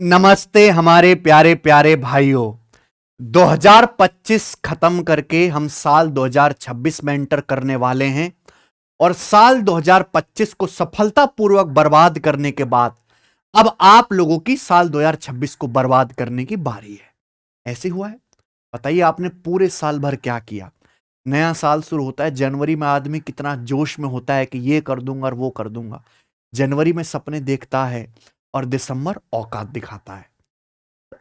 नमस्ते हमारे प्यारे प्यारे भाइयों। 2025 खत्म करके हम साल 2026 में एंटर करने वाले हैं और साल 2025 को सफलतापूर्वक बर्बाद करने के बाद अब आप लोगों की साल 2026 को बर्बाद करने की बारी है। ऐसे हुआ है। बताइए आपने पूरे साल भर क्या किया। नया साल शुरू होता है जनवरी में, आदमी कितना जोश में होता है कि ये कर दूंगा और वो कर दूंगा। जनवरी में सपने देखता है और दिसंबर औकात दिखाता है।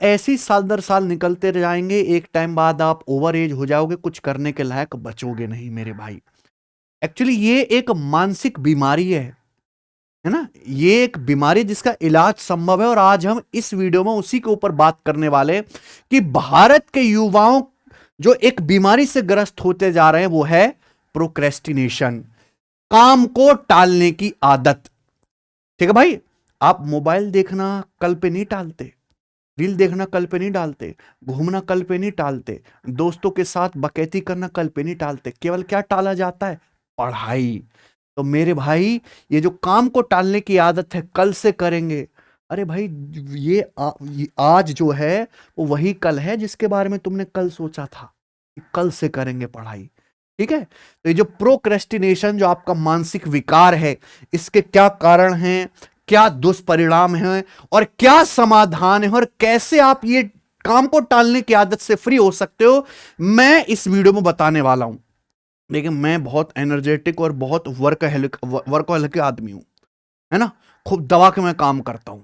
ऐसे ही साल दर साल निकलते जाएंगे, एक टाइम बाद आप ओवर एज हो जाओगे, कुछ करने के लायक बचोगे नहीं मेरे भाई। एक्चुअली ये एक मानसिक बीमारी है ना। ये एक बीमारी जिसका इलाज संभव है और आज हम इस वीडियो में उसी के ऊपर बात करने वाले हैं कि भारत के युवाओं जो एक बीमारी से ग्रस्त होते जा रहे हैं वो है प्रोक्रेस्टिनेशन, काम को टालने की आदत। ठीक है भाई, आप मोबाइल देखना कल पे नहीं टालते, रील देखना कल पे नहीं डालते, घूमना कल पे नहीं टालते, दोस्तों के साथ बकैती करना कल पे नहीं टालते। केवल क्या टाला जाता है? पढ़ाई। तो मेरे भाई, ये जो काम को टालने की आदत है, कल से करेंगे। अरे भाई, ये आज जो है वो वही कल है जिसके बारे में तुमने कल सोचा था कि कल से करेंगे पढ़ाई। ठीक है। तो ये जो प्रोक्रेस्टिनेशन, जो आपका मानसिक विकार है, इसके क्या कारण हैं, क्या दुष्परिणाम हैं और क्या समाधान है और कैसे आप ये काम को टालने की आदत से फ्री हो सकते हो, मैं इस वीडियो में बताने वाला हूं। लेकिन मैं बहुत एनर्जेटिक और बहुत वर्कहोलिक आदमी हूं, है ना। खूब दबा के मैं काम करता हूं।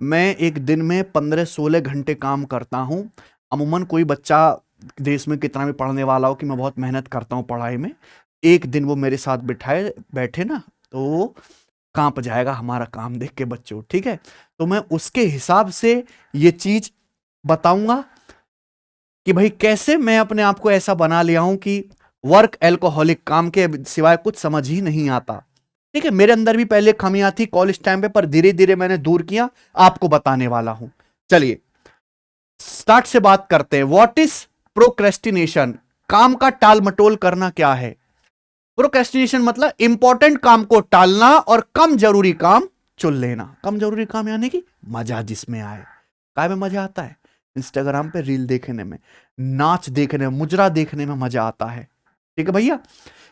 मैं एक दिन में 15-16 घंटे काम करता हूं। अमूमन कोई बच्चा देश में कितना भी पढ़ने वाला हो कि मैं बहुत मेहनत करता हूं पढ़ाई में, एक दिन वो मेरे साथ बिठाए बैठे ना तो कांप जाएगा हमारा काम देख के बच्चों। ठीक है। तो मैं उसके हिसाब से ये चीज बताऊंगा कि भाई कैसे मैं अपने आप को ऐसा बना लिया हूं कि वर्क एल्कोहलिक, काम के सिवाय कुछ समझ ही नहीं आता। ठीक है। मेरे अंदर भी पहले खामियां थी कॉलेज टाइम पे, पर धीरे धीरे मैंने दूर किया, आपको बताने वाला हूं। चलिए स्टार्ट से बात करते हैं। What is procrastination? काम का टाल मटोल करना क्या है? प्रोक्रेस्टिनेशन मतलब इंपॉर्टेंट काम को टालना और कम जरूरी काम चुन लेना। कम जरूरी काम यानी कि मजा जिसमें आए। काय में मजा आता है? इंस्टाग्राम पे रील देखने में, नाच देखने में, मुजरा देखने में मजा आता है। ठीक है भैया।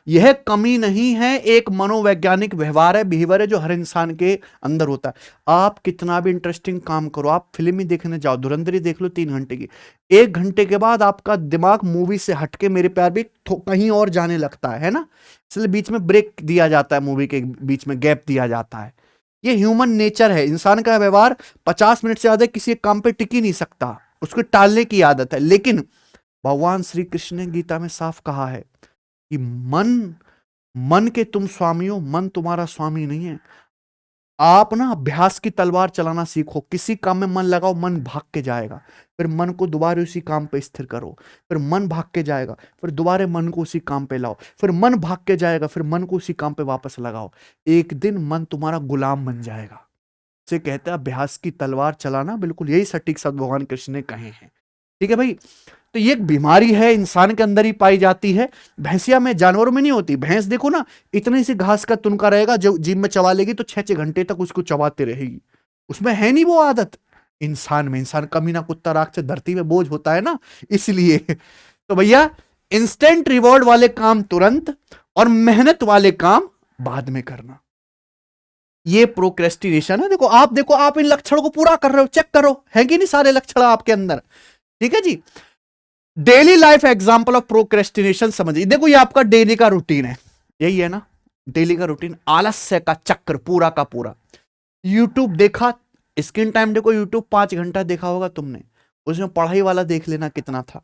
यह कमी नहीं है, एक मनोवैज्ञानिक व्यवहार है, बिहेवियर है जो हर इंसान के अंदर होता है। आप कितना भी इंटरेस्टिंग काम करो, आप फिल्म ही देखने जाओ, धुरंधर ही देख लो 3 घंटे की, 1 घंटे के बाद आपका दिमाग मूवी से हटके, मेरे प्यार भी, कहीं और जाने लगता है ना। इसलिए बीच में ब्रेक दिया जाता है, मूवी के बीच में गैप दिया जाता है। ये ह्यूमन नेचर है, इंसान का व्यवहार 50 मिनट से ज्यादा किसी काम पे टिक ही नहीं सकता, उसको टालने की आदत है। लेकिन भगवान श्री कृष्ण ने गीता में साफ कहा है कि मन मन के तुम स्वामी हो, मन तुम्हारा स्वामी नहीं है। आप ना अभ्यास की तलवार चलाना सीखो, किसी काम में मन लगाओ, मन भाग के जाएगा, फिर मन को दोबारा उसी काम पे स्थिर करो, फिर मन भाग के जाएगा, फिर दोबारा मन को उसी काम पे लाओ, फिर मन भाग के जाएगा, फिर मन को उसी काम पे वापस लगाओ। एक दिन मन तुम्हारा गुलाम बन जाएगा। से कहते हैं अभ्यास की तलवार चलाना, बिल्कुल यही सटीक शब्द भगवान कृष्ण ने कहे हैं। ठीक है भाई। तो ये एक बीमारी है, इंसान के अंदर ही पाई जाती है, भैंसिया में, जानवरों में नहीं होती। भैंस देखो ना, इतनी सी घास का तुनका रहेगा, जो जिम में चबा लेगी तो 6-6 घंटे तक उसको चबाते रहेगी, उसमें है नहीं वो आदत। इंसान में, इंसान कमीना कुत्ता राक्षस धरती में बोझ होता है ना, इसलिए। तो भैया, इंस्टेंट रिवॉर्ड वाले काम तुरंत और मेहनत वाले काम बाद में करना, ये प्रोक्रेस्टिनेशन है। देखो आप इन लक्षणों को पूरा कर रहे हो, चेक करो है कि नहीं सारे लक्षण आपके अंदर। ठीक है जी। Daily life example of procrastination समझिए। देखो ये आपका डेली का रूटीन है, यही है ना डेली का रूटीन, आलस्य का चक्र पूरा का पूरा। यूट्यूब देखा, स्क्रीन टाइम देखो, यूट्यूब 5 घंटा देखा होगा तुमने, उसमें पढ़ाई वाला देख लेना कितना था,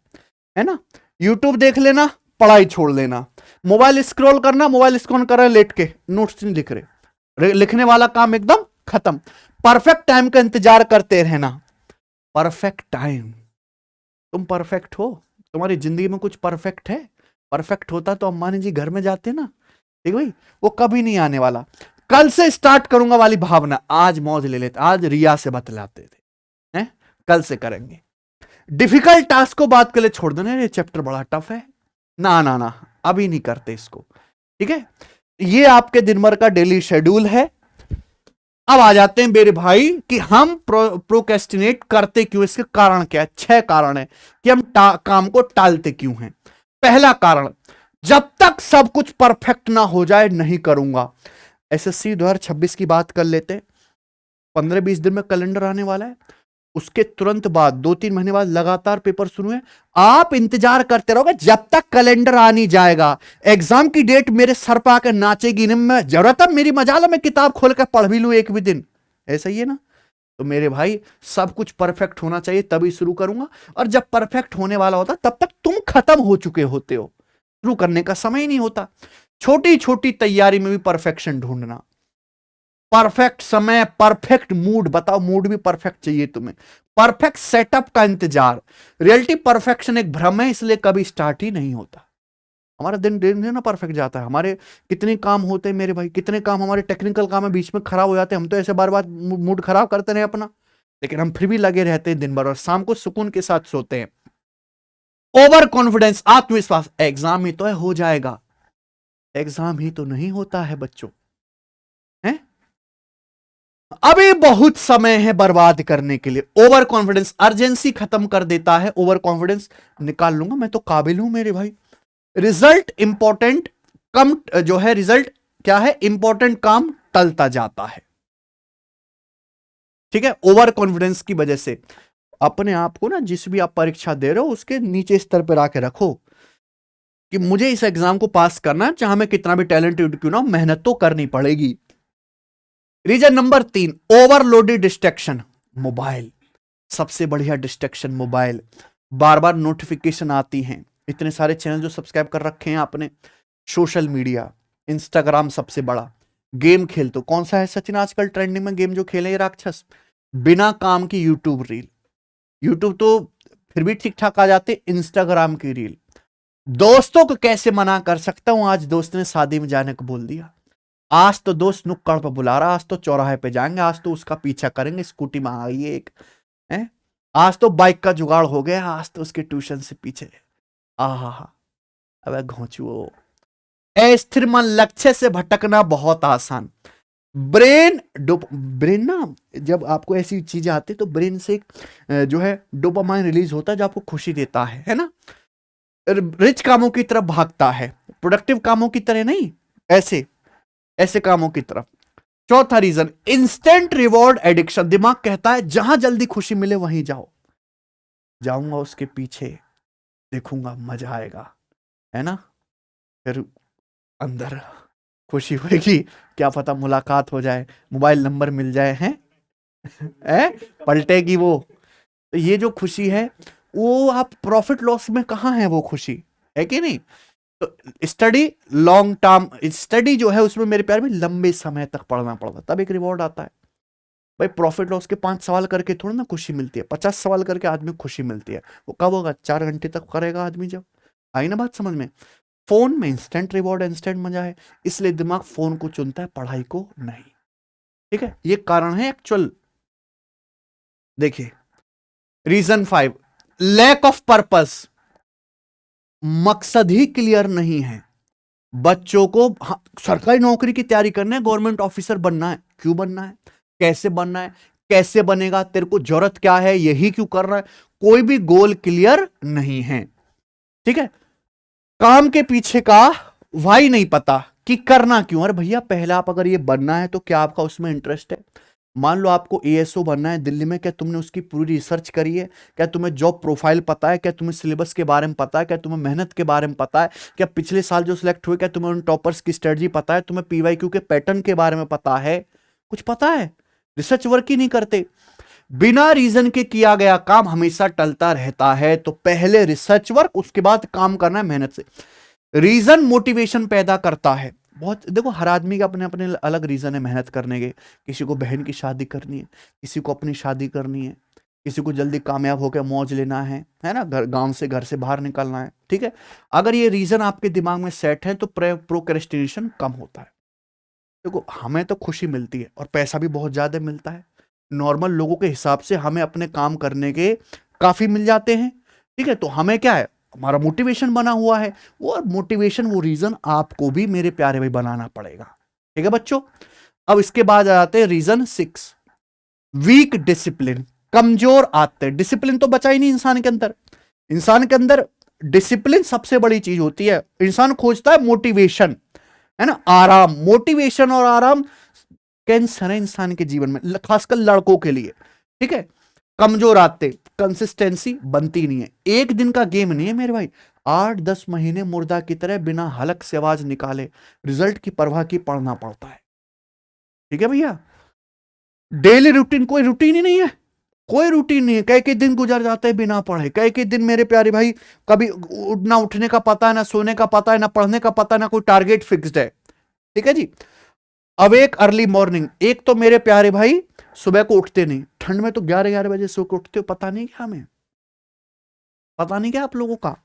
है ना। यूट्यूब देख लेना, पढ़ाई छोड़ लेना, मोबाइल स्क्रॉल करना, मोबाइल स्क्रॉल कर रहे लेट के, नोट्स नहीं लिख रहे, लिखने वाला काम एकदम खत्म। परफेक्ट टाइम का इंतजार करते रहना। परफेक्ट टाइम, तुम परफेक्ट हो? तुम्हारी जिंदगी में कुछ परफेक्ट है? परफेक्ट होता तो अम्बानी जी घर में जाते ना। ठीक भाई, वो कभी नहीं आने वाला। कल से स्टार्ट करूंगा वाली भावना, आज मौज ले लेते, आज रिया से बतलाते थे, हैं? कल से करेंगे। डिफिकल्ट टास्क को बात के लिए छोड़ देना, ये चैप्टर बड़ा टफ है, ना ना ना, अभी नहीं करते इसको। ठीक है। ये आपके दिन भर का डेली शेड्यूल है। अब आ जाते हैं मेरे भाई कि हम प्रोक्रेस्टिनेट करते क्यों, इसके कारण क्या है। 6 कारण है कि हम काम को टालते क्यों हैं। पहला कारण, जब तक सब कुछ परफेक्ट ना हो जाए नहीं करूंगा। एसएससी 2026 की बात कर लेते हैं। 15-20 दिन में कैलेंडर आने वाला है, उसके तुरंत बाद 2-3 महीने बाद लगातार पेपर शुरू है। आप इंतजार करते रहोगे जब तक कैलेंडर आ नहीं जाएगा। एग्जाम की डेट मेरे सर पर आकर नाचेगी नहीं, मैं जरूरत है मेरी मजाल है मैं किताब खोल कर पढ़ भी लूं एक भी दिन, ऐसा ही है ना। तो मेरे भाई सब कुछ परफेक्ट होना चाहिए तभी शुरू करूंगा, और जब परफेक्ट होने वाला होता तब तक तुम खत्म हो चुके होते हो, शुरू करने का समय ही नहीं होता। छोटी छोटी तैयारी में भी परफेक्शन ढूंढना, परफेक्ट समय, परफेक्ट मूड, बताओ मूड भी परफेक्ट चाहिए तुम्हें, परफेक्ट सेटअप का इंतजार। रियलिटी परफेक्शन एक भ्रम है, इसलिए कभी स्टार्ट ही नहीं होता। हमारा दिन दिन ना परफेक्ट जाता है। हमारे कितने काम होते हैं मेरे भाई, कितने काम हमारे टेक्निकल काम में बीच में खराब हो जाते हैं। हम तो ऐसे बार बार मूड खराब करते रहे अपना, लेकिन हम फिर भी लगे रहते हैं दिन भर, और शाम को सुकून के साथ सोते हैं। ओवर कॉन्फिडेंस, आत्मविश्वास, एग्जाम ही तो है, हो जाएगा। एग्जाम ही तो नहीं होता है बच्चों, है अभी बहुत समय है बर्बाद करने के लिए। ओवर कॉन्फिडेंस अर्जेंसी खत्म कर देता है। ओवर कॉन्फिडेंस, निकाल लूंगा मैं तो काबिल हूं मेरे भाई। रिजल्ट इंपॉर्टेंट कम जो है, रिजल्ट क्या है, इंपॉर्टेंट काम टलता जाता है। ठीक है, ओवर कॉन्फिडेंस की वजह से अपने आप को ना, जिस भी आप परीक्षा दे रहे हो उसके नीचे स्तर पर आके रखो कि मुझे इस एग्जाम को पास करना है, चाहे मैं कितना भी टैलेंटेड क्यों ना, मेहनत तो करनी पड़ेगी। Reason number 3, overloaded distraction. Mobile, सबसे बढ़िया डिस्ट्रैक्शन मोबाइल। बार बार नोटिफिकेशन आती हैं, इतने सारे चैनल जो सब्सक्राइब कर रखे हैं आपने, सोशल मीडिया, इंस्टाग्राम सबसे बड़ा, गेम खेल तो कौन सा है सचिन आजकल ट्रेंडिंग में गेम जो खेले ये राक्षस, बिना काम की यूट्यूब रील। यूट्यूब तो फिर भी ठीक ठाक आ जाते, इंस्टाग्राम की रील। दोस्तों को कैसे मना कर सकता हूं, आज दोस्त ने शादी में जाने को बोल दिया। आज तो दोस्त नुक्कड़ पर बुला रहा, आज तो चौराहे पे जाएंगे, आज तो उसका पीछा करेंगे, स्कूटी में आई है एक है, आज तो बाइक का जुगाड़ हो गया, आज तो उसके ट्यूशन से पीछे। आहा, अबे घोंचुओ। अस्थिर मन, लक्ष्य से भटकना बहुत आसान। ब्रेन ना, जब आपको ऐसी चीजें आती है तो ब्रेन से जो है डोपामाइन रिलीज होता है जो आपको खुशी देता है ना। रिच कामों की तरफ भागता है, प्रोडक्टिव कामों की तरह नहीं, ऐसे ऐसे कामों की तरफ। चौथा रीजन, इंस्टेंट रिवॉर्ड एडिक्शन। दिमाग कहता है जहां जल्दी खुशी मिले वहीं जाओ, जाऊंगा उसके पीछे, देखूंगा मजा आएगा, है ना। फिर अंदर खुशी होगी, क्या पता मुलाकात हो जाए, मोबाइल नंबर मिल जाए, है पलटेगी वो। तो ये जो खुशी है वो आप प्रॉफिट लॉस में कहां है वो खुशी, है कि नहीं। तो स्टडी, लॉन्ग टर्म स्टडी जो है उसमें मेरे प्यार में लंबे समय तक पढ़ना पड़ता, तब एक रिवॉर्ड आता है। भाई प्रॉफिट लॉस के 5 सवाल करके थोड़ा ना खुशी मिलती है, 50 सवाल करके आदमी को खुशी मिलती है। वो कब होगा, 4 घंटे तक करेगा आदमी जब। आई ना बात समझ में। फोन में इंस्टेंट रिवॉर्ड, इंस्टेंट मजा है, इसलिए दिमाग फोन को चुनता है, पढ़ाई को नहीं। ठीक है, ये कारण है एक्चुअल। देखिए रीजन 5, लैक ऑफ पर्पस। मकसद ही क्लियर नहीं है बच्चों को। सरकारी नौकरी की तैयारी करना है, गवर्नमेंट ऑफिसर बनना है, क्यों बनना है, कैसे बनना है, कैसे बनेगा, तेरे को जरूरत क्या है, यही क्यों कर रहा है, कोई भी गोल क्लियर नहीं है। ठीक है, काम के पीछे का वाई नहीं पता कि करना क्यों। अरे भैया पहले आप अगर ये बनना है तो क्या आपका उसमें इंटरेस्ट है। मान लो आपको एएसओ बनना है दिल्ली में, क्या तुमने उसकी पूरी रिसर्च करी है, क्या तुम्हें जॉब प्रोफाइल पता है, क्या तुम्हें सिलेबस के बारे में पता है, क्या तुम्हें मेहनत के बारे में पता है, क्या पिछले साल जो सिलेक्ट हुए क्या तुम्हें उन टॉपर्स की स्ट्रेटजी पता है, तुम्हें पीवाईक्यू के पैटर्न के बारे में पता है, कुछ पता है। रिसर्च वर्क ही नहीं करते। बिना रीजन के किया गया काम हमेशा टलता रहता है, तो पहले रिसर्च वर्क, उसके बाद काम करना है मेहनत से। रीजन मोटिवेशन पैदा करता है बहुत। देखो हर आदमी के अपने अपने अलग रीजन है मेहनत करने के। किसी को बहन की शादी करनी है, किसी को अपनी शादी करनी है, किसी को जल्दी कामयाब होकर मौज लेना है ना, गांव से घर से बाहर निकलना है। ठीक है, अगर ये रीजन आपके दिमाग में सेट है तो प्रोक्रेस्टिनेशन कम होता है। देखो हमें तो खुशी मिलती है और पैसा भी बहुत ज्यादा मिलता है, नॉर्मल लोगों के हिसाब से हमें अपने काम करने के काफी मिल जाते हैं। ठीक है, तो हमें क्या है, हमारा मोटिवेशन बना हुआ है, वो मोटिवेशन वो रीजन आपको भी मेरे प्यारे भाई बनाना पड़ेगा। ठीक है बच्चों, अब इसके बाद आ जाते हैं रीजन 6, वीक डिसिप्लिन, कमजोर आते। डिसिप्लिन तो बचा ही नहीं इंसान के अंदर। इंसान के अंदर डिसिप्लिन सबसे बड़ी चीज होती है। इंसान खोजता है मोटिवेशन, है ना, आराम। मोटिवेशन और आराम कैंसर है इंसान के जीवन में, खासकर लड़कों के लिए, ठीक है। कमजोर आते, कंसिस्टेंसी बनती नहीं है। एक दिन का गेम नहीं है मेरे भाई, 8-10 महीने मुर्दा की तरह बिना हलक से आवाज निकाले रिजल्ट की परवाह की पढ़ना पड़ता है, ठीक है भैया। डेली रूटीन, कोई रूटीन ही नहीं है, कोई रूटीन नहीं है। कई कई दिन गुजर जाते हैं बिना पढ़े, कई कई दिन मेरे प्यारे भाई, कभी ना उठने का पता है, ना सोने का पता है, ना पढ़ने का पता है, ना कोई टारगेट फिक्स्ड है, ठीक है जी। अब एक अर्ली मॉर्निंग, एक तो मेरे प्यारे भाई सुबह को उठते नहीं, ठंड में तो 11-11 बजे सो के उठते हो, पता नहीं क्या हमें, पता नहीं क्या आप लोगों का।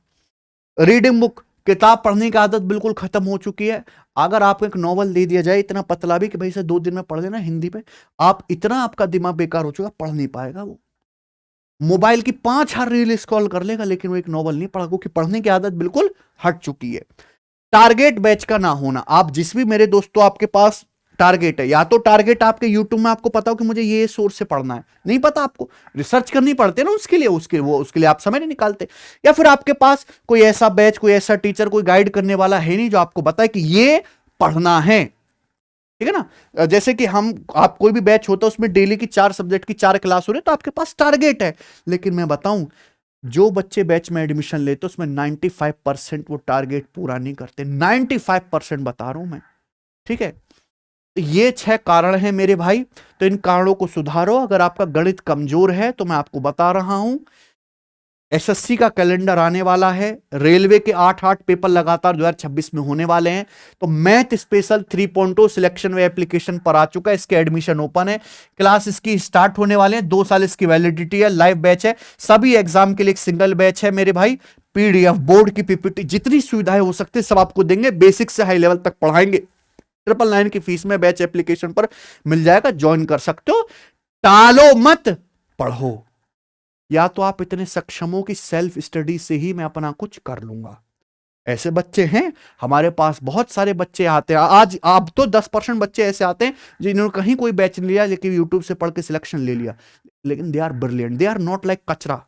रीडिंग बुक, किताब पढ़ने की आदत बिल्कुल खत्म हो चुकी है। अगर आपको एक नॉवल दे दिया जाए इतना पतला भी कि भाई से 2 दिन में पढ़ लेना हिंदी पे, आप इतना आपका दिमाग बेकार हो चुका, पढ़ नहीं पाएगा वो। मोबाइल की 5 रील स्क्रॉल कर लेगा लेकिन वो एक नॉवल नहीं पढ़ा, क्योंकि पढ़ने की आदत बिल्कुल हट चुकी है। टारगेट बैच का ना होना, आप जिस भी मेरे दोस्तों आपके पास टारगेट है, या तो टारगेट आपके यूट्यूब में आपको पता हो कि मुझे ये सोर्स से पढ़ना है, नहीं पता आपको, रिसर्च करनी पड़ती है ना उसके लिए आप समय नहीं निकालते, या फिर आपके पास कोई ऐसा बैच, कोई ऐसा टीचर, कोई गाइड करने वाला है नहीं जो आपको बताए कि ये पढ़ना है, ठीक है ना। जैसे कि आप कोई भी बैच होता है उसमें डेली की 4 सब्जेक्ट की 4 क्लास हो रही है, तो आपके पास टारगेट है। लेकिन मैं बताऊं, जो बच्चे बैच में एडमिशन लेते उसमें 95% वो टारगेट पूरा नहीं करते, 95% बता रहा हूं मैं, ठीक है। ये 6 कारण हैं मेरे भाई, तो इन कारणों को सुधारो। अगर आपका गणित कमजोर है तो मैं आपको बता रहा हूं, एसएससी का कैलेंडर आने वाला है, रेलवे के 8 पेपर लगातार 2026 में होने वाले हैं, तो मैथ स्पेशल 3.0 सिलेक्शन वे एप्लीकेशन पर आ चुका है, इसके एडमिशन ओपन है, क्लास इसकी स्टार्ट होने वाले हैं, 2 साल इसकी वैलिडिटी है, लाइव बैच है, सभी एग्जाम के लिए एक सिंगल बैच है मेरे भाई। पीडीएफ, बोर्ड की पीपीटी, जितनी सुविधाएं हो सकती है सब आपको देंगे, बेसिक से हाई लेवल तक पढ़ाएंगे। 999 की फीस में बैच एप्लीकेशन पर मिल जाएगा, ज्वाइन कर सकते हो। टालो मत, पढ़ो। या तो आप इतने सक्षम हो कि सेल्फ स्टडी से ही मैं अपना कुछ कर लूंगा। ऐसे बच्चे हैं हमारे पास, बहुत सारे बच्चे आते हैं आज। आप तो 10% बच्चे ऐसे आते हैं जिन्होंने कहीं कोई बैच नहीं लिया लेकिन यूट्यूब से पढ़ के सिलेक्शन ले लिया, लेकिन they are brilliant, they are not like कचरा,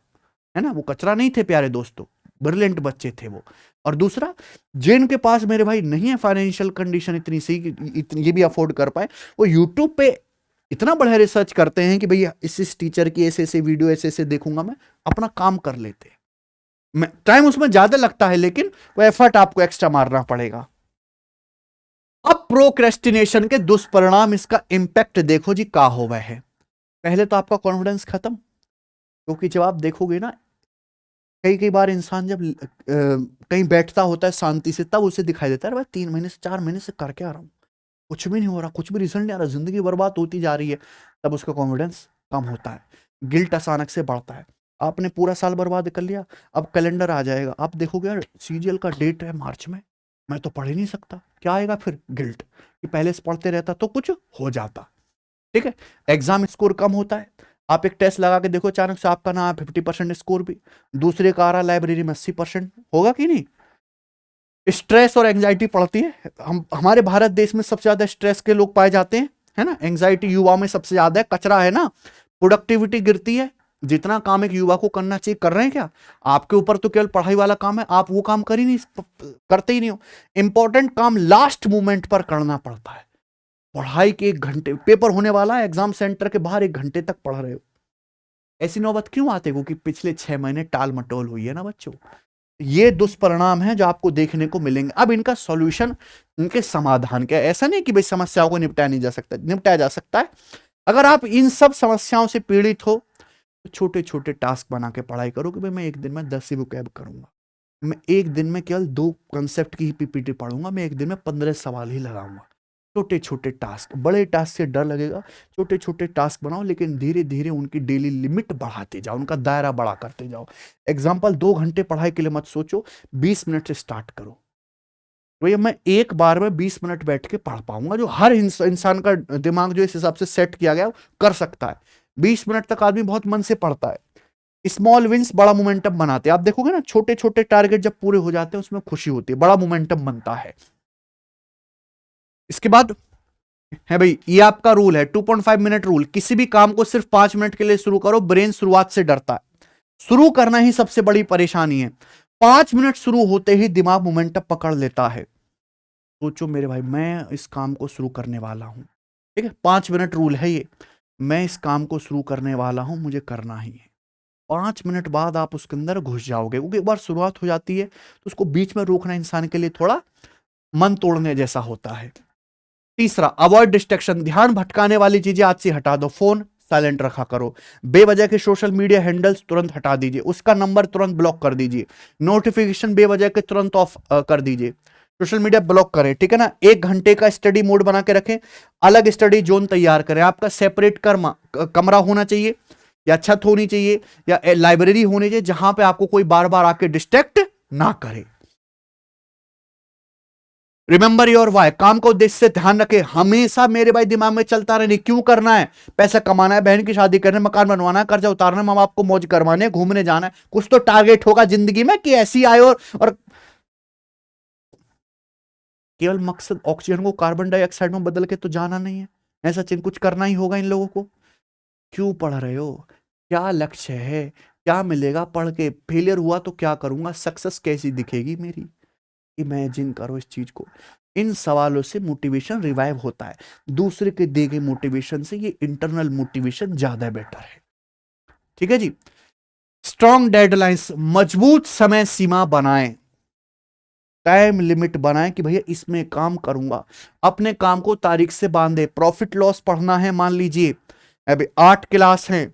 है ना। वो कचरा नहीं थे प्यारे दोस्तों, ब्रिलियंट बच्चे थे वो। और दूसरा, जिनके पास मेरे भाई नहीं है फाइनेंशियल कंडीशन इतनी सही कि ये भी अफोर्ड कर पाए, वो यूट्यूब पे इतना बड़ा रिसर्च करते हैं कि भैया इस टीचर की ऐसे ऐसे वीडियो ऐसे ऐसे देखूंगा, मैं अपना काम कर लेते हैं। टाइम उसमें ज्यादा लगता है लेकिन वो एफर्ट आपको एक्स्ट्रा मारना पड़ेगा। अब प्रोक्रेस्टिनेशन के दुष्परिणाम, इसका इंपैक्ट देखो जी का हो वह है। पहले तो आपका कॉन्फिडेंस खत्म, क्योंकि जब आप देखोगे ना, कई कई बार इंसान जब कहीं बैठता होता है शांति से, तब उसे दिखाई देता है भाई 3 महीने से 4 महीने से करके आ रहा हूं, कुछ भी नहीं हो रहा, कुछ भी रिजल्ट नहीं आ रहा, जिंदगी बर्बाद होती जा रही है। तब उसका कॉन्फिडेंस कम होता है, गिल्ट अचानक से बढ़ता है। आपने पूरा साल बर्बाद कर लिया, अब कैलेंडर आ जाएगा, आप देखोगे यार सीजीएल का डेट है मार्च में, मैं तो पढ़ ही नहीं सकता, क्या आएगा फिर, गिल्ट, कि पहले से पढ़ते रहता तो कुछ हो जाता, ठीक है। एग्जाम स्कोर कम होता है, आप एक टेस्ट लगा के देखो, अचानक से आपका ना 50% स्कोर भी, दूसरे का आ रहा लाइब्रेरी में 80%, होगा कि नहीं। स्ट्रेस और एंजाइटी पड़ती है, हमारे भारत देश में सबसे ज्यादा स्ट्रेस के लोग पाए जाते हैं, है ना। एंजाइटी युवा में सबसे ज्यादा है, कचरा है ना, प्रोडक्टिविटी गिरती है। जितना काम एक युवा को करना चाहिए कर रहे हैं क्या, आपके ऊपर तो केवल पढ़ाई वाला काम है, आप वो काम कर ही नहीं, करते ही नहीं हो। इंपॉर्टेंट काम लास्ट मोमेंट पर करना पड़ता है। पढ़ाई के 1 घंटे, पेपर होने वाला है, एग्जाम सेंटर के बाहर 1 घंटे तक पढ़ रहे हो, ऐसी नौबत क्यों आते हो कि पिछले 6 महीने टाल मटोल हुई है ना बच्चों। ये दुष्परिणाम है जो आपको देखने को मिलेंगे। अब इनका सॉल्यूशन, इनके समाधान क्या है। ऐसा नहीं कि भाई समस्याओं को निपटाया नहीं जा सकता, निपटाया जा सकता है। अगर आप इन सब समस्याओं से पीड़ित हो तो छोटे छोटे टास्क बना के पढ़ाई करो कि भाई मैं एक दिन में 10 ही बुकैब करूंगा, मैं एक दिन में केवल 2 कंसेप्ट की ही पीपीटी पढ़ूंगा, मैं एक दिन में 15 सवाल ही लगाऊंगा। छोटे छोटे टास्क, बड़े टास्क से डर लगेगा, छोटे छोटे टास्क बनाओ, लेकिन धीरे धीरे उनकी डेली लिमिट बढ़ाते जाओ, उनका दायरा बड़ा करते जाओ। एग्जाम्पल, 2 घंटे पढ़ाई के लिए मत सोचो, 20 मिनट से स्टार्ट करो। भैया मैं एक बार में 20 मिनट बैठ के पढ़ पाऊंगा, जो हर इंसान का दिमाग जो इस हिसाब से सेट किया गया कर सकता है। 20 मिनट तक आदमी बहुत मन से पढ़ता है। स्मॉल विंस बड़ा मोमेंटम बनाते हैं, आप देखोगे ना, छोटे छोटे टारगेट जब पूरे हो जाते हैं उसमें खुशी होती है, बड़ा मोमेंटम बनता है। इसके बाद है भाई, ये आपका रूल है 2.5 मिनट रूल। किसी भी काम को सिर्फ 5 मिनट के लिए शुरू करो। ब्रेन शुरुआत से डरता है, शुरू करना ही सबसे बड़ी परेशानी है। 5 मिनट शुरू होते ही दिमाग मोमेंटम पकड़ लेता है। सोचो मेरे भाई, मैं इस काम को शुरू करने वाला हूं, ठीक है, 5 मिनट रूल है ये, मैं इस काम को शुरू करने वाला हूं, मुझे करना ही है। 5 मिनट बाद आप उसके अंदर घुस जाओगे, क्योंकि एक बार शुरुआत हो जाती है तो उसको बीच में रोकना इंसान के लिए थोड़ा मन तोड़ने जैसा होता है। तीसरा, अवॉइड डिस्ट्रैक्शन। ध्यान भटकाने वाली चीजें आज से हटा दो। फोन साइलेंट रखा करो, बेवजह के सोशल मीडिया हैंडल्स तुरंत हटा दीजिए, उसका नंबर तुरंत ब्लॉक कर दीजिए, नोटिफिकेशन बेवजह के तुरंत ऑफ कर दीजिए, सोशल मीडिया ब्लॉक करें, ठीक है ना। 1 घंटे का स्टडी मोड बना के रखें, अलग स्टडी जोन तैयार करें। आपका सेपरेट कमरा होना चाहिए, या छत होनी चाहिए, या लाइब्रेरी होनी चाहिए, जहां पे आपको कोई बार बार आके डिस्ट्रैक्ट ना करे। रिमेंबर योर वाई, काम का उद्देश्य से ध्यान रखे। हमेशा मेरे भाई दिमाग में चलता रहने, क्यों करना है, पैसा कमाना है, बहन की शादी करना है, मकान बनवाना है, कर्जा उतारना है, माँ बाप को मौज करवाने, घूमने जाना है। कुछ तो टारगेट होगा जिंदगी में कि ऐसी आए और केवल मकसद ऑक्सीजन को कार्बन डाइऑक्साइड में बदल के तो जाना नहीं है। ऐसा चिन्ह कुछ करना ही होगा इन लोगों को। क्यों पढ़ रहे हो, क्या लक्ष्य है, क्या मिलेगा पढ़ के, फेलियर हुआ तो क्या करूंगा, सक्सेस कैसी दिखेगी मेरी। इमेजिन करो इस चीज को। इन सवालों से मोटिवेशन रिवाइव होता है। दूसरे के दिए गए मोटिवेशन से ये इंटरनल मोटिवेशन ज्यादा बेटर है, ठीक है जी। स्ट्रॉन्ग डेडलाइंस, मजबूत समय सीमा बनाएं, टाइम लिमिट बनाएं कि भैया इसमें काम करूंगा। अपने काम को तारीख से बांधे। प्रॉफिट लॉस पढ़ना है, मान लीजिए अभी 8 क्लास हैं,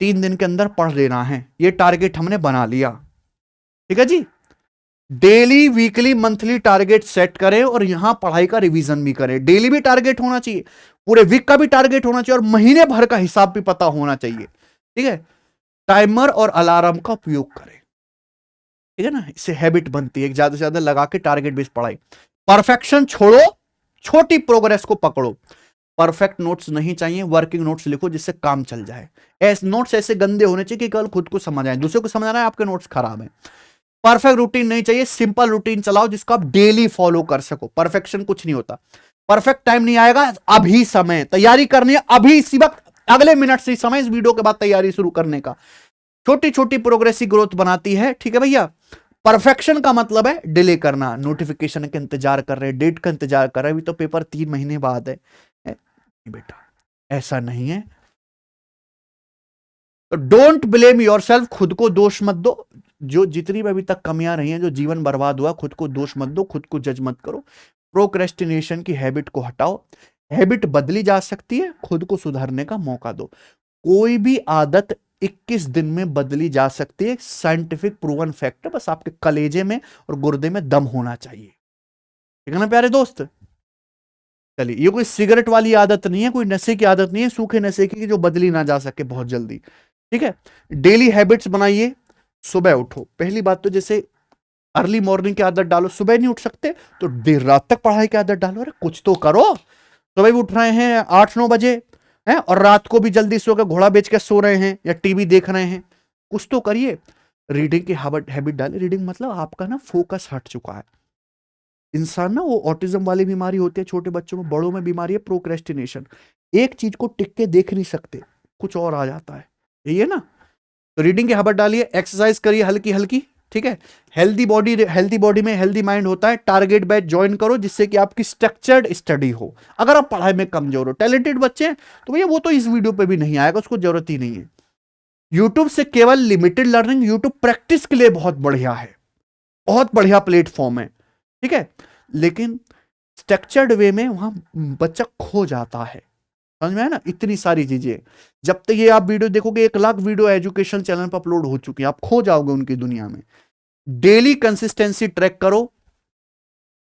3 दिन के अंदर पढ़ लेना है, ये टारगेट हमने बना लिया, ठीक है जी। Daily, weekly, monthly target set करें और यहां पढ़ाई का रिवीजन भी करें। डेली भी टारगेट होना चाहिए, पूरे वीक का भी टारगेट होना चाहिए, और महीने भर का हिसाब भी पता होना चाहिए, ठीक है। टाइमर और अलार्म का उपयोग करें, ठीक है ना, इससे हैबिट बनती है। ज्यादा से ज्यादा लगा के टारगेट बेस्ड पढ़ाई। परफेक्शन छोड़ो, छोटी प्रोग्रेस को पकड़ो। परफेक्ट नोट्स नहीं चाहिए, वर्किंग नोट्स लिखो जिससे काम चल जाए। ऐसे नोट्स ऐसे गंदे होने चाहिए कि कल खुद को समझ आए, दूसरे को समझ आना है आपके नोट्स खराब है। परफेक्ट रूटीन नहीं चाहिए, सिंपल रूटीन चलाओ जिसको आप डेली फॉलो कर सको। परफेक्शन कुछ नहीं होता। परफेक्ट टाइम नहीं आएगा, अभी समय, तैयारी करनी है अभी, इसी वक्त, अगले मिनट से समय, इस वीडियो के बाद तैयारी शुरू करने का। छोटी छोटी प्रोग्रेसिव ग्रोथ बनाती है, ठीक है भैया। परफेक्शन का मतलब है डिले करना, नोटिफिकेशन का इंतजार कर रहे हैं, डेट का इंतजार कर रहे हैं, अभी तो पेपर 3 महीने बाद है बेटा, ऐसा नहीं है। तो डोंट ब्लेम योरसेल्फ, खुद को दोष मत दो। जो जितनी भी अभी तक कमियां रही हैं, जो जीवन बर्बाद हुआ, खुद को दोष मत दो, खुद को जज मत करो। प्रोक्रेस्टिनेशन की हैबिट को हटाओ। हैबिट बदली जा सकती है, खुद को सुधारने का मौका दो। कोई भी आदत 21 दिन में बदली जा सकती है, साइंटिफिक प्रूवन फैक्ट है। बस आपके कलेजे में और गुर्दे में दम होना चाहिए, ठीक है ना प्यारे दोस्त। चलिए, ये कोई सिगरेट वाली आदत नहीं है, कोई नशे की आदत नहीं है, सूखे नशे की जो बदली ना जा सके बहुत जल्दी, ठीक है। डेली हैबिट्स बनाइए। सुबह उठो, पहली बात तो जैसे अर्ली मॉर्निंग की आदत डालो। सुबह नहीं उठ सकते तो देर रात तक पढ़ाई की आदत डालो। अरे कुछ तो करो। सुबह भी उठ रहे हैं 8-9 बजे हैं, और रात को भी जल्दी सो के घोड़ा बेच के सो रहे हैं या टीवी देख रहे हैं, कुछ तो करिए। रीडिंग की हैबिट डाले। रीडिंग मतलब आपका ना फोकस हट चुका है। इंसान ना, वो ऑटिज्म वाली बीमारी होती है छोटे बच्चों में, बड़ों में बीमारी है प्रोक्रेस्टिनेशन। एक चीज को टिक के देख नहीं सकते, कुछ और आ जाता है, यही है ना। तो रीडिंग की हैबिट डालिए, एक्सरसाइज करिए हल्की हल्की, ठीक है। हेल्दी बॉडी में हेल्दी माइंड होता है। टारगेट बैच ज्वाइन करो जिससे कि आपकी स्ट्रक्चर्ड स्टडी हो। अगर आप पढ़ाई में कमजोर हो, टैलेंटेड बच्चे हैं, तो भैया वो तो इस वीडियो पे भी नहीं आएगा, उसको जरूरत ही नहीं है। यूट्यूब से केवल लिमिटेड लर्निंग, यूट्यूब प्रैक्टिस के लिए बहुत बढ़िया है, बहुत बढ़िया प्लेटफॉर्म है, ठीक है। लेकिन स्ट्रक्चर्ड वे में वहां बच्चा खो जाता है, समझ में है ना। इतनी सारी चीजें, जब तक ये आप वीडियो देखोगे, 1 लाख वीडियो एजुकेशन चैनल पर अपलोड हो चुकी है, आप खो जाओगे उनकी दुनिया में। डेली कंसिस्टेंसी ट्रैक करो।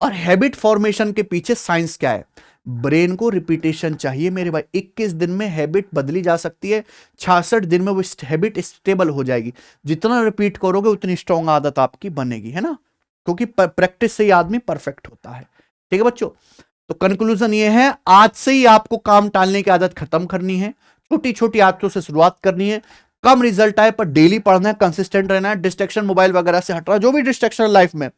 और हैबिट फॉर्मेशन के पीछे साइंस क्या है, ब्रेन को रिपीटेशन चाहिए मेरे भाई। 21 दिन में हैबिट बदली जा सकती है, 66 दिन में वो हैबिट स्टेबल हो जाएगी। जितना रिपीट करोगे उतनी स्ट्रॉन्ग आदत आपकी बनेगी, है ना, क्योंकि प्रैक्टिस से ही आदमी परफेक्ट होता है, ठीक है बच्चों। तो कंक्लूजन ये है, आज से ही आपको काम टालने की आदत खत्म करनी है। छोटी छोटी आदतों से शुरुआत करनी है। कम रिजल्ट आए पर डेली पढ़ना है, कंसिस्टेंट रहना है। डिस्ट्रैक्शन मोबाइल वगैरह से हटना, जो भी डिस्ट्रैक्शन लाइफ में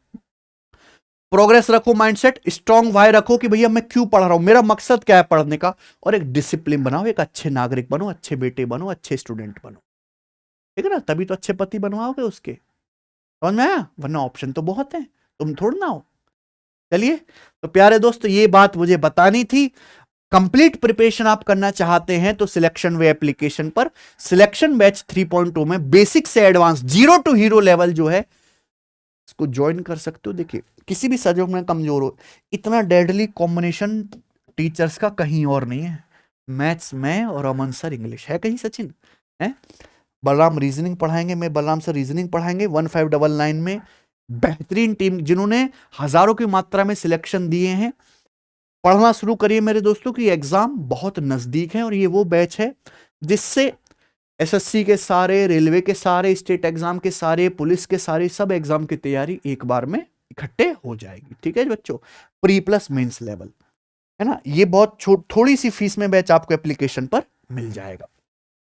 प्रोग्रेस रखो, माइंडसेट स्ट्रांग वाई रखो कि भैया मैं क्यों पढ़ रहा हूं, मेरा मकसद क्या है पढ़ने का, और एक डिसिप्लिन बनाओ, एक अच्छे नागरिक बनो, अच्छे बेटे बनो, अच्छे स्टूडेंट बनो, ठीक है ना, तभी तो अच्छे पति बनवाओगे उसके। समझ में आया? वरना ऑप्शन तो बहुत है, तुम थोड़ा ना हो। चलिए, तो प्यारे दोस्तों ये बात मुझे बतानी थी। कंप्लीट प्रिपरेशन आप करना चाहते हैं तो सिलेक्शन वे एप्लीकेशन पर सिलेक्शन बैच 3.2 में बेसिक से एडवांस 0 टू हीरो लेवल जो है इसको ज्वाइन कर सकते हो। देखिए किसी भी सब्जेक्ट में कमजोर हो, इतना डेडली कॉम्बिनेशन टीचर्स का कहीं और नहीं है। मैथ्स में और अमन सर इंग्लिश है कहीं, सचिन है, बलराम रीजनिंग पढ़ाएंगे, मैं बलराम सर रीजनिंग पढ़ाएंगे 1599 में। बेहतरीन टीम जिन्होंने हजारों की मात्रा में सिलेक्शन दिए हैं। पढ़ना शुरू करिए मेरे दोस्तों की एग्जाम बहुत नजदीक है, और ये वो बैच है जिससे एसएससी के सारे, रेलवे के सारे, स्टेट एग्जाम के सारे, पुलिस के सारे, सब एग्जाम की तैयारी एक बार में इकट्ठे हो जाएगी। ठीक है बच्चों, प्री प्लस मेंस लेवल है ना, ये बहुत थोड़ी सी फीस में बैच आपको एप्लीकेशन पर मिल जाएगा।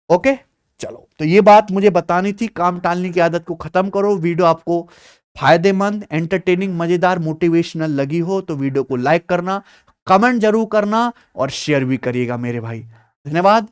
ओके चलो, तो ये बात मुझे बतानी थी। काम टालने की आदत को खत्म करो। वीडियो आपको फायदेमंद, एंटरटेनिंग, मजेदार, मोटिवेशनल लगी हो तो वीडियो को लाइक करना, कमेंट जरूर करना और शेयर भी करिएगा मेरे भाई। धन्यवाद।